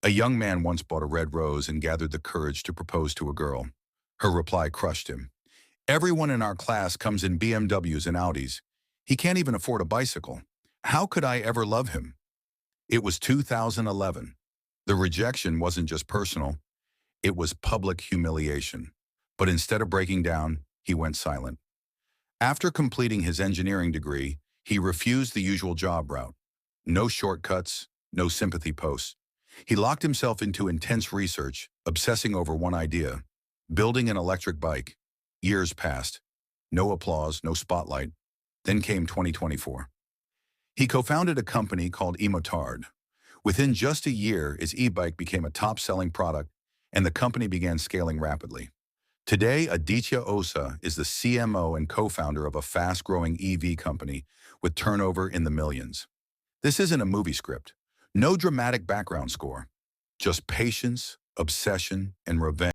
A young man once bought a red rose and gathered the courage to propose to a girl. Her reply crushed him. Everyone in our class comes in BMWs and Audis. He can't even afford a bicycle. How could I ever love him? It was 2011. The rejection wasn't just personal, it was public humiliation. But instead of breaking down, he went silent. After completing his engineering degree, he refused the usual job route. No shortcuts, no sympathy posts. He locked himself into intense research, obsessing over one idea: building an electric bike. Years passed. No applause, no spotlight. Then came 2024. He co-founded a company called Emotard. Within just a year, his e-bike became a top-selling product, and the company began scaling rapidly. Today, Aditya Osa is the CMO and co-founder of a fast-growing EV company with turnover in the millions. This isn't a movie script. No dramatic background score. Just patience, obsession, and revenge.